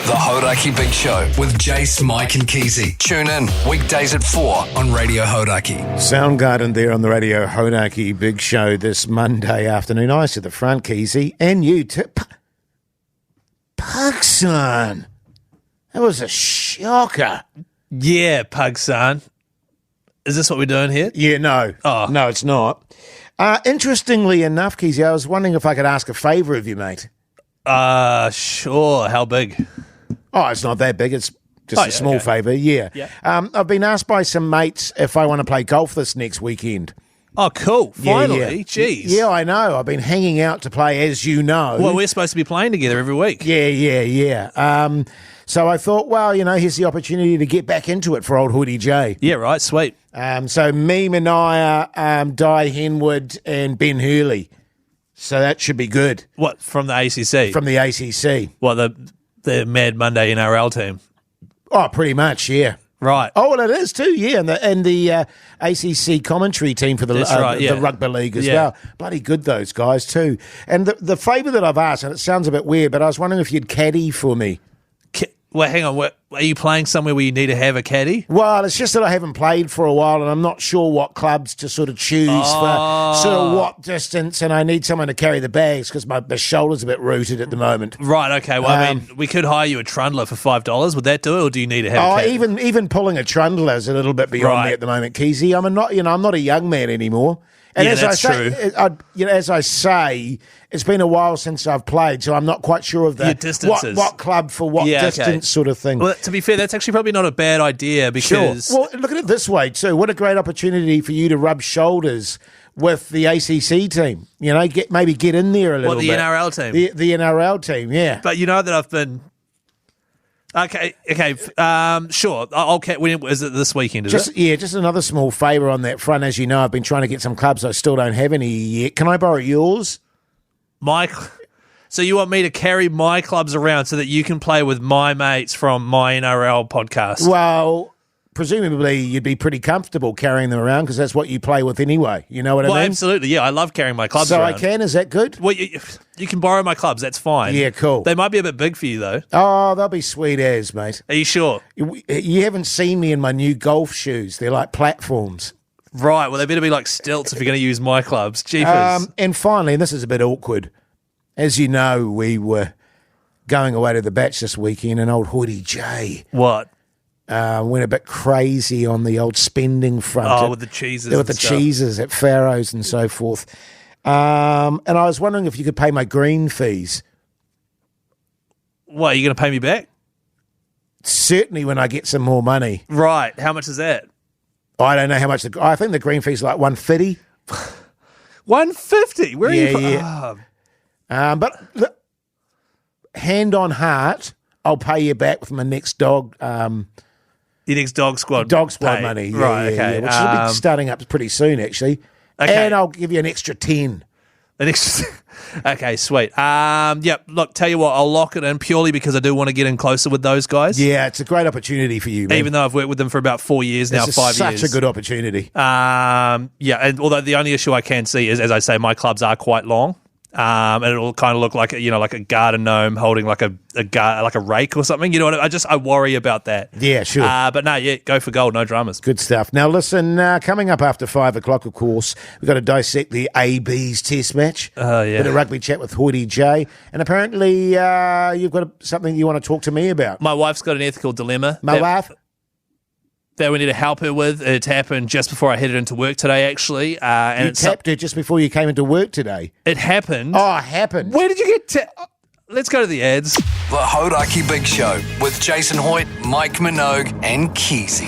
The Hoytey Big Show with Jace, Mike and Keyzie. Tune in weekdays at 4 on Radio Hoytey. Soundgarden there on the Radio Hoytey Big Show this Monday afternoon. Eyes to the front, Keyzie, and you too. Pugson. That was a shocker. Yeah, Pugson. Is this what we're doing here? Yeah, no. Oh. No, it's not. Interestingly enough, Keyzie, I was wondering if I could ask a favour of you, mate. Sure. How big? Oh, it's not that big. It's just a small favour, yeah. I've been asked by some mates if I want to play golf this next weekend. Oh, cool. Finally. Yeah. Jeez. Yeah, I know. I've been hanging out to play, as you know. Well, we're supposed to be playing together every week. Yeah. So I thought, well, here's the opportunity to get back into it for old Hoytey J. Yeah, right. Sweet. So me, Mania, Di Henwood and Ben Hurley. So that should be good. What, from the ACC? From the ACC. What, the Mad Monday NRL team? Oh, pretty much, yeah. Right. Oh, well, it is too, yeah. And the ACC commentary team for the rugby league as well. Bloody good, those guys, too. And the favour that I've asked, and it sounds a bit weird, but I was wondering if you'd caddy for me. Well, hang on. Are you playing somewhere where you need to have a caddy? Well, it's just that I haven't played for a while and I'm not sure what clubs to sort of choose for sort of what distance, and I need someone to carry the bags because my shoulder's a bit rooted at the moment. Right, okay. Well, I mean, we could hire you a trundler for $5. Would that do it, or do you need to have a caddy? Even pulling a trundler is a little bit beyond me at the moment, Keyzie. I'm not a young man anymore. And that's true. As I say, it's been a while since I've played, so I'm not quite sure of the distances. What club for what distance sort of thing. Well, to be fair, that's actually probably not a bad idea because... Sure. Well, look at it this way too. What a great opportunity for you to rub shoulders with the ACC team. Maybe get in there a little bit. What, the NRL team? The NRL team, yeah. But you know that I've been... Okay. Sure. Is it this weekend? Just another small favour on that front. As you know, I've been trying to get some clubs. I still don't have any yet. Can I borrow yours? So you want me to carry my clubs around so that you can play with my mates from my NRL podcast? Well, presumably you'd be pretty comfortable carrying them around because that's what you play with anyway. You know what I mean? Well, absolutely. Yeah, I love carrying my clubs around. So I can. Is that good? Well, you can borrow my clubs. That's fine. Yeah, cool. They might be a bit big for you, though. Oh, they'll be sweet as, mate. Are you sure? You haven't seen me in my new golf shoes. They're like platforms. Right. Well, they better be like stilts if you're going to use my clubs. Jeepers. And finally, and this is a bit awkward. As you know, we were going away to the Batch this weekend, and old Hoytey J. What? Went a bit crazy on the old spending front. Oh, with the cheeses. With the cheeses at Pharaoh's and so forth. And I was wondering if you could pay my green fees. What, are you going to pay me back? Certainly when I get some more money. Right. How much is that? I don't know how much. I think the green fee's like $150. $150? Where are you from? Yeah. But look, hand on heart, I'll pay you back with my next dog. Your next dog squad money. Yeah, right, okay. Which will be starting up pretty soon, actually. Okay. And I'll give you an extra 10. Okay, sweet. Look, tell you what, I'll lock it in purely because I do want to get in closer with those guys. Yeah, it's a great opportunity for you, man. Even though I've worked with them for about 4 years now, 5 years. Such a good opportunity. And although the only issue I can see is, as I say, my clubs are quite long. And it'll kind of look like a garden gnome holding like a rake or something. You know what? I worry about that. Yeah, sure. But no, go for gold, no dramas. Good stuff. Now listen, coming up after 5 o'clock, of course, we've got to dissect the AB's test match. Oh yeah. Bit of rugby chat with Hoytey J, and apparently you've got something you want to talk to me about. My wife's got an ethical dilemma. My wife. That we need to help her with. It happened just before I headed into work today, actually. And you tapped her just before you came into work today. It happened. Oh, it happened. Where did you get Let's go to the ads. The Hoytey Big Show with Jason Hoyt, Mike Minogue and Keyzie.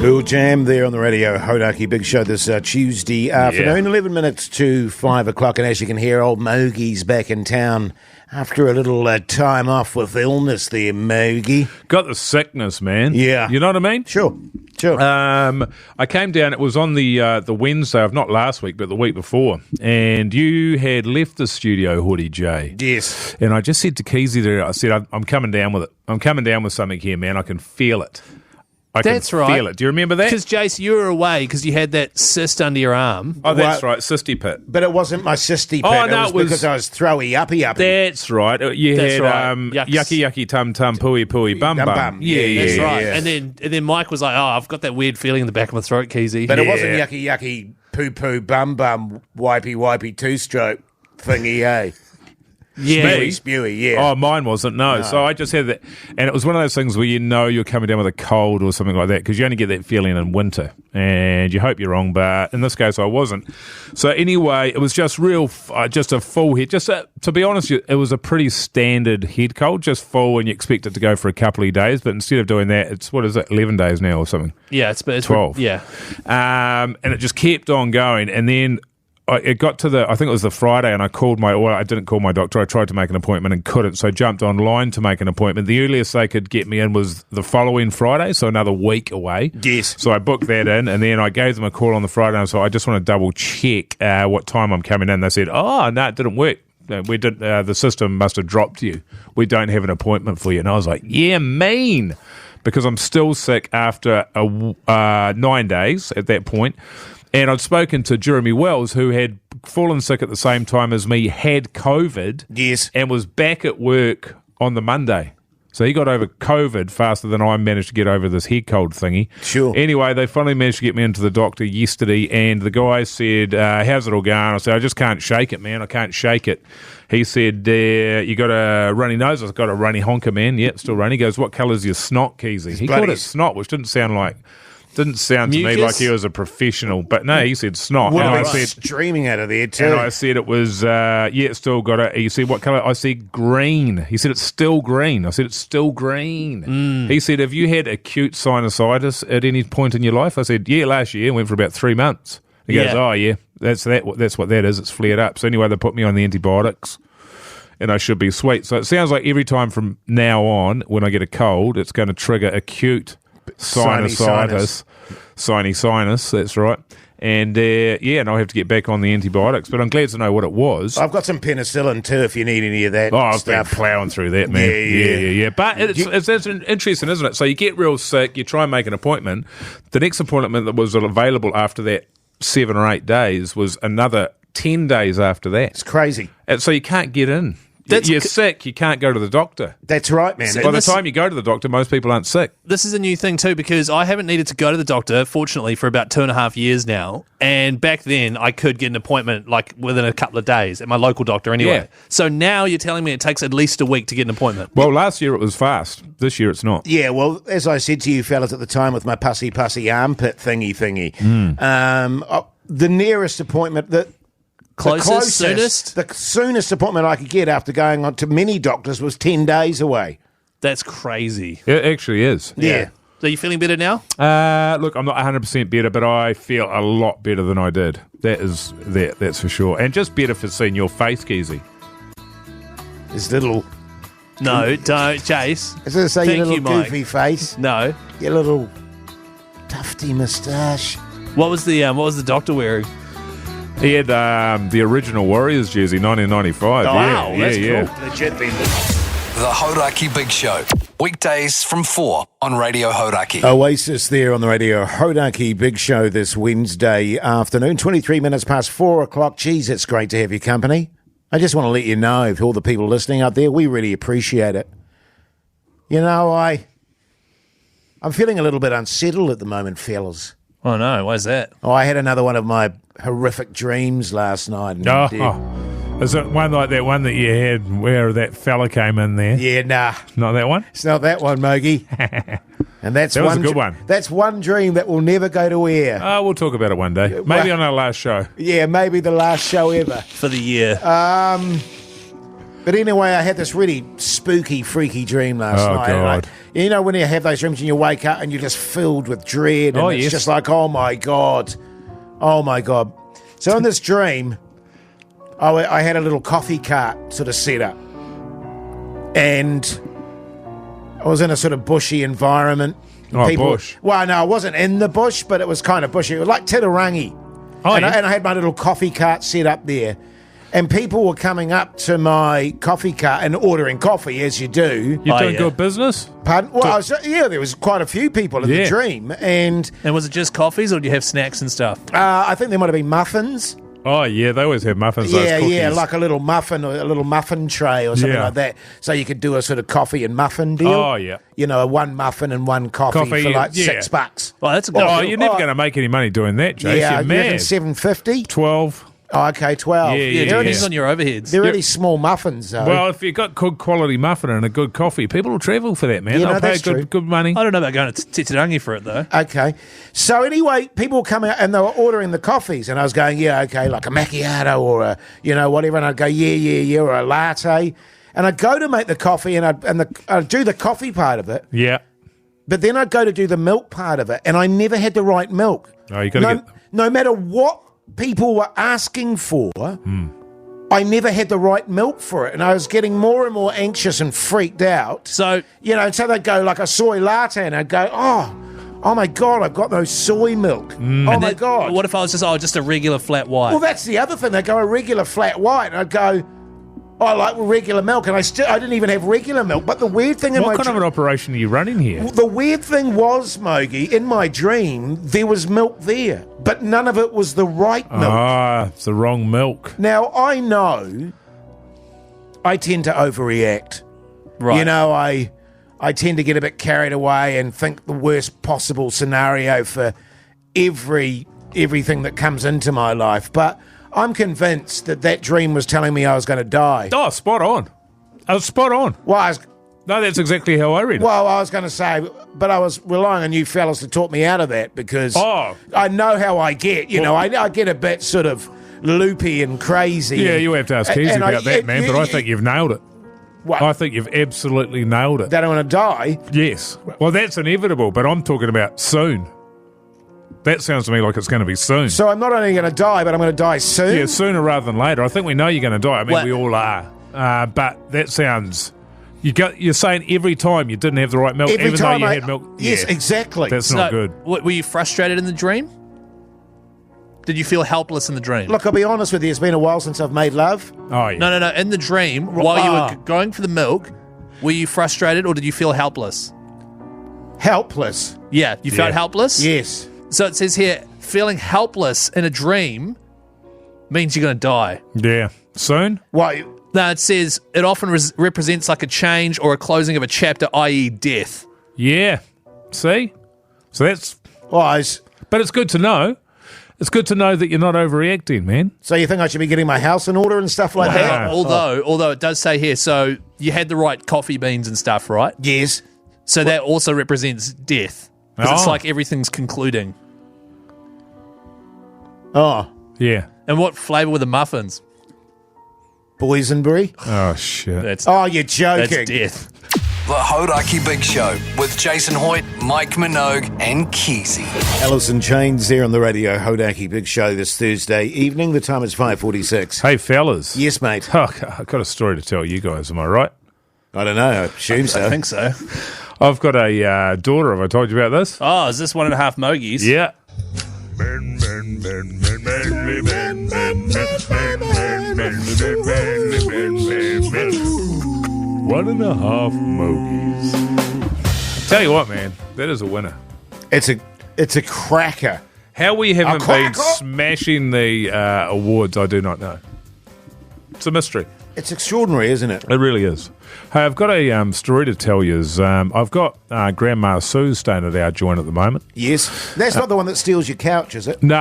Cool jam there on the Radio Hoytey Big Show this Tuesday afternoon, 11 minutes to 5 o'clock. And as you can hear, old Mogie's back in town after a little time off with illness there, Mogie. Got the sickness, man. Yeah. You know what I mean? Sure. I came down, it was on the Wednesday of not last week, but the week before, and you had left the studio, Hoytey J. Yes. And I just said to Keyzie there, I said, I'm coming down with it. I'm coming down with something here, man. I can feel it. I can That's right. feel it. Do you remember that? Because, Jace, you were away because you had that cyst under your arm. Oh, that's right, cysty pit. But it wasn't my cysty pit. Oh, no, it was because I was throwy uppy. That's right. You That's had right. yucky, yucky, tum, tum, pooey, pooey, bum, bum. Yeah, That's right. yeah. And then Mike was like, "Oh, I've got that weird feeling in the back of my throat, Keyzie." But it wasn't yucky, yucky, poo, poo, bum, bum, wipey, wipey, two-stroke thingy, eh? yeah. Spewy, yeah. Oh, mine wasn't, no. So I just had that. And it was one of those things where you know you're coming down with a cold or something like that because you only get that feeling in winter. And you hope you're wrong, but in this case, I wasn't. So anyway, it was just just a full head. To be honest, it was a pretty standard head cold, just full, and you expect it to go for a couple of days. But instead of doing that, it's, 11 days now or something? Yeah, it's 12. Yeah. And it just kept on going. And then it got to I think it was the Friday, and I didn't call my doctor. I tried to make an appointment and couldn't, so I jumped online to make an appointment. The earliest they could get me in was the following Friday, so another week away. Yes. So I booked that in, and then I gave them a call on the Friday, and so I just want to double check what time I'm coming in. They said, "Oh, no, it didn't work. We did. The system must have dropped you. We don't have an appointment for you." And I was like, "Yeah, mean." Because I'm still sick after 9 days at that point. And I'd spoken to Jeremy Wells, who had fallen sick at the same time as me, had COVID, Yes. and was back at work on the Monday. So he got over COVID faster than I managed to get over this head cold thingy. Sure. Anyway, they finally managed to get me into the doctor yesterday, and the guy said, how's it all going? I said, I just can't shake it, man. I can't shake it. He said, you got a runny nose? I've got a runny honker, man. Yep, still runny. He goes, what colour's your snot, Keyzie? He called it snot, which didn't sound to me like he was a professional, but no, he said snot. Would And have I been said, streaming out of there too. and I said it was, it's still got it. He said, what colour? I said, green. He said, it's still green. I said, it's still green. He said, have you had acute sinusitis at any point in your life? I said, yeah, last year. Went for about 3 months. He goes, oh, yeah, that's what that is. It's flared up. So anyway, they put me on the antibiotics, and I should be sweet. So it sounds like every time from now on, when I get a cold, it's going to trigger acute sinusitis. Sinus, that's right. And and I'll have to get back on the antibiotics. But I'm glad to know what it was. I've got some penicillin too if you need any of that. Oh, I've been stuff. ploughing through that, man. Yeah. But it's interesting, isn't it? So you get real sick, you try and make an appointment. The next appointment that was available after that 7 or 8 days was another 10 days after that. It's crazy. And so you can't get in. You're sick, you can't go to the doctor. That's right, man. By the time you go to the doctor, most people aren't sick. This is a new thing too, because I haven't needed to go to the doctor, fortunately, for about 2.5 years now. And back then, I could get an appointment like within a couple of days at my local doctor anyway. Yeah. So now you're telling me it takes at least a week to get an appointment. Well, last year it was fast. This year it's not. Yeah, well, as I said to you fellas at the time with my pussy armpit thingy, the nearest appointment that Soonest? The soonest appointment I could get after going on to many doctors was 10 days away. That's crazy. It actually is. Yeah. So you feeling better now? Look, I'm not 100% better, but I feel a lot better than I did. That's for sure. And just better for seeing your face, Keyzie. This little... No, don't, Chase. Is it say Thank your little you, Mike. goofy face? No. Your little tufty moustache. What was the doctor wearing? He had the original Warriors jersey, 1995. Wow, yeah, that's yeah. Legit been. The Hoytey Big Show. Weekdays from 4 on Radio Hoytey. Oasis there on the Radio Hoytey Big Show this Wednesday afternoon, 23 minutes past 4 o'clock. Geez, it's great to have your company. I just want to let you know, for all the people listening out there, we really appreciate it. You know, I'm feeling a little bit unsettled at the moment, fellas. Oh no, why's that? Oh, I had another one of my horrific dreams last night. And Is it one like that one that you had where that fella came in there? yeah, nah. Not that one? It's not that one, Mogi. And that's That was a good one. That's one dream that will never go to air. Oh, we'll talk about it one day. Maybe on our last show. Yeah, maybe the last show ever. For the year. But anyway, I had this really spooky, freaky dream last night. God. You know when you have those dreams and you wake up and you're just filled with dread and it's just like, oh my God. Oh my God. So in this dream, I had a little coffee cart sort of set up. And I was in a sort of bushy environment. Bush. Well, no, I wasn't in the bush, but it was kind of bushy. It was like Titirangi. And I had my little coffee cart set up there. and people were coming up to my coffee cart and ordering coffee, as you do. You're doing good business? Pardon? Well, there was quite a few people in the Dream, and was it just coffees, or did you have snacks and stuff? I think there might have been muffins. Oh, yeah, they always have muffins. Yeah, like a little muffin or a little muffin tray or something like that. So you could do a sort of coffee and muffin deal. Oh, yeah. You know, one muffin and one coffee for like $6. Oh, that's a good Oh, you're never going to make any money doing that, Jace. Yeah, You're mad. $7.50. 12. Oh, okay, 12. Yeah, depends on your overheads. They're really small muffins, though. Well, if you've got good quality muffin and a good coffee, people will travel for that, man. Yeah, They'll pay that's true. good money. I don't know about going to Titirangi for it, though. Okay. So anyway, people were coming out and they were ordering the coffees, and I was going, yeah, okay, like a macchiato or a, whatever, and I'd go, yeah, or a latte. And I'd go to make the coffee, and I'd do the coffee part of it. Yeah. But then I'd go to do the milk part of it, and I never had the right milk. Oh, you got to get... No matter what people were asking for, I never had the right milk for it, and I was getting more and more anxious and freaked out. So, so they'd go like a soy latte, and I'd go, oh my God, I've got no soy milk. Oh my God. What if I was just a regular flat white? Well, that's the other thing. They go a regular flat white, and I'd go, I like regular milk, and I didn't even have regular milk. But the weird thing What kind of an operation are you running here? The weird thing was, Mogi, in my dream, there was milk there, but none of it was the right milk. Ah, it's the wrong milk. Now, I know I tend to overreact. Right. I tend to get a bit carried away and think the worst possible scenario for everything that comes into my life. But I'm convinced that dream was telling me I was going to die. Oh, spot on. I was spot on. Well, No, that's exactly how I read it. Well, I was going to say, but I was relying on you fellas to talk me out of that because I know how I get. I get a bit sort of loopy and crazy. Yeah, you have to ask Keyzie about that, man, but I think you've nailed it. What? I think you've absolutely nailed it. That I'm going to die? Yes. Well, that's inevitable, but I'm talking about soon. That sounds to me like it's going to be soon. So I'm not only going to die, but I'm going to die soon? Yeah, sooner rather than later. I think we know you're going to die. I mean, we all are. But that sounds... You're saying every time you didn't have the right milk, every even time though you had milk... Yes, exactly. That's not good. Were you frustrated in the dream? Did you feel helpless in the dream? Look, I'll be honest with you. It's been a while since I've made love. Oh, yeah. No. In the dream, while you were going for the milk, were you frustrated or did you feel helpless? Helpless? Yeah, you felt helpless? Yes. So it says here, feeling helpless in a dream means you're going to die. Yeah. Soon? Why? No, it says it often represents like a change or a closing of a chapter, i.e. death. Yeah. See? So that's... But it's good to know. It's good to know that you're not overreacting, man. So you think I should be getting my house in order and stuff like that? Although it does say here, so you had the right coffee beans and stuff, right? Yes. So that also represents death. Because it's like everything's concluding. Oh. Yeah. And what flavour were the muffins? Boysenberry? Oh, shit. You're joking. That's death. The Hoytey Big Show with Jason Hoyt, Mike Minogue, and Keyzie. Alice in Chains there on the radio. Hoytey Big Show this Thursday evening. The time is 5:46. Hey, fellas. Yes, mate. Oh, I've got a story to tell you guys. Am I right? I don't know. I assume so. I think so. I've got a daughter. Have I told you about this? Oh, is this 1.5 Mogies? Yeah. 1.5 Mogies. Tell you what, man, that is a winner. It's a cracker. How we haven't been cracker? smashing the awards, I do not know. It's a mystery. It's extraordinary, isn't it? It really is. Hey, I've got a story to tell you. I've got Grandma Sue staying at our joint at the moment. Yes. That's not the one that steals your couch, is it? No,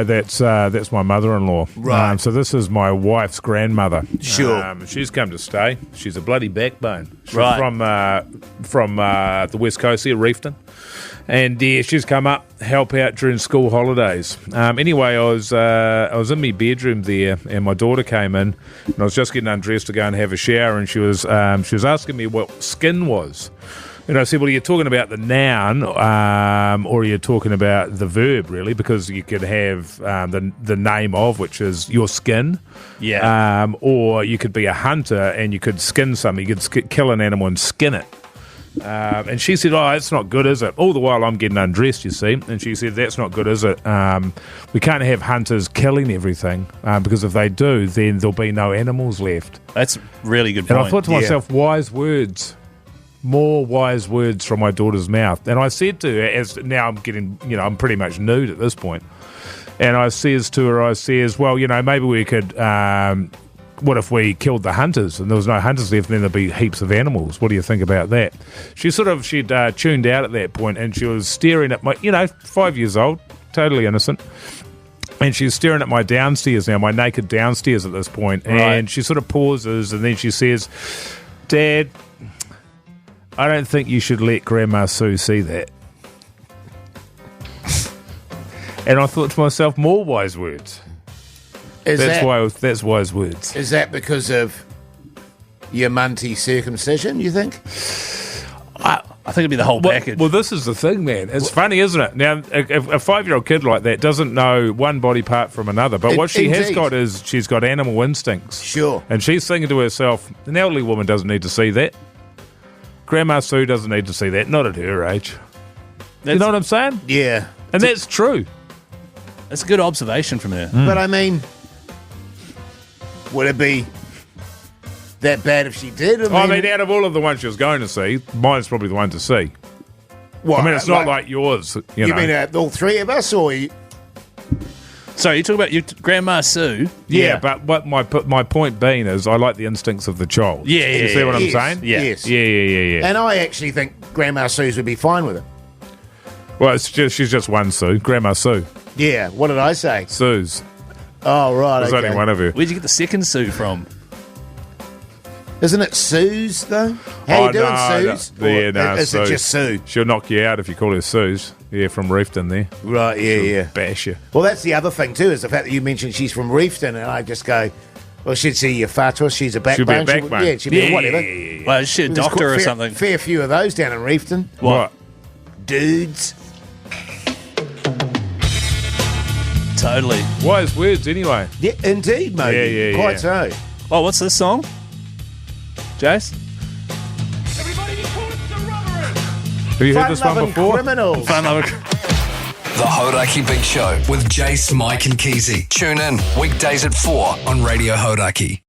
that's my mother-in-law. Right. So this is my wife's grandmother. Sure. She's come to stay. She's a bloody backbone. She's Right. from the West Coast here, Reefton. And she's come up, help out during school holidays. Anyway, I was in my bedroom there, and my daughter came in, and I was just getting undressed to go and have a shower, and she was asking me what skin was. And I said, well, are you talking about the noun, or are you talking about the verb, really? Because you could have the name of, which is your skin. Yeah. Or you could be a hunter, and you could skin something. You could kill an animal and skin it. And she said, oh, that's not good, is it? All the while I'm getting undressed, you see. And she said, that's not good, is it? We can't have hunters killing everything because if they do, then there'll be no animals left. That's really good point. And I thought to myself, wise words. More wise words from my daughter's mouth. And I said to her, as now I'm getting, I'm pretty much nude at this point. And I says to her, well, maybe we could, what if we killed the hunters and there was no hunters left and then there'd be heaps of animals? What do you think about that? She'd tuned out at that point and she was staring at my, 5 years old, totally innocent. And she's staring at my downstairs now, my naked downstairs at this point. Right. And she sort of pauses and then she says, Dad, I don't think you should let Grandma Sue see that. And I thought to myself, more wise words. That's wise words. Is that because of your munty circumcision, you think? I think it'd be the whole package. Well, this is the thing, man. It's funny, isn't it? Now, a 5-year-old kid like that doesn't know one body part from another. But what she has got is she's got animal instincts. Sure. And she's thinking to herself, an elderly woman doesn't need to see that. Grandma Sue doesn't need to see that. Not at her age. You know what I'm saying? Yeah. And that's true. That's a good observation from her. But I mean, would it be that bad if she did? I mean, out of all of the ones she was going to see, mine's probably the one to see. What, I mean, it's not like yours. You know. mean all three of us, or Sorry, you talk about your Grandma Sue. Yeah, but what my point being is, I like the instincts of the child. Yeah, You see what I'm Yes, saying? Yeah. Yes. Yeah. And I actually think Grandma Sue's would be fine with it. Well, she's just one Sue. Grandma Sue. Yeah. What did I say? Sue's. Oh, right. There's okay. only one of her. Where'd you get the second Sue from? Isn't it Sue's, though? How you doing, no, Sue's? No, yeah, no, is it just Sue? She'll knock you out if you call her Sue's. Yeah, from Reefton there. Right, yeah. Bash you. Well, that's the other thing, too, is the fact that you mentioned she's from Reefton, and I just go, well, she'd see your fatua, she's a backbone. She'll be a backbone. Yeah, she'd be whatever. Well, is she a There's doctor or fair, something? Fair few of those down in Reefton. What? Dudes. Totally. Wise words, anyway. Yeah, indeed, mate. Yeah. Quite so. Oh, what's this song? Jace? Have you heard this one Fun-loving before? criminals. The Hoytey Big Show with Jace, Mike and Keyzie. Tune in weekdays at 4 on Radio Hoytey.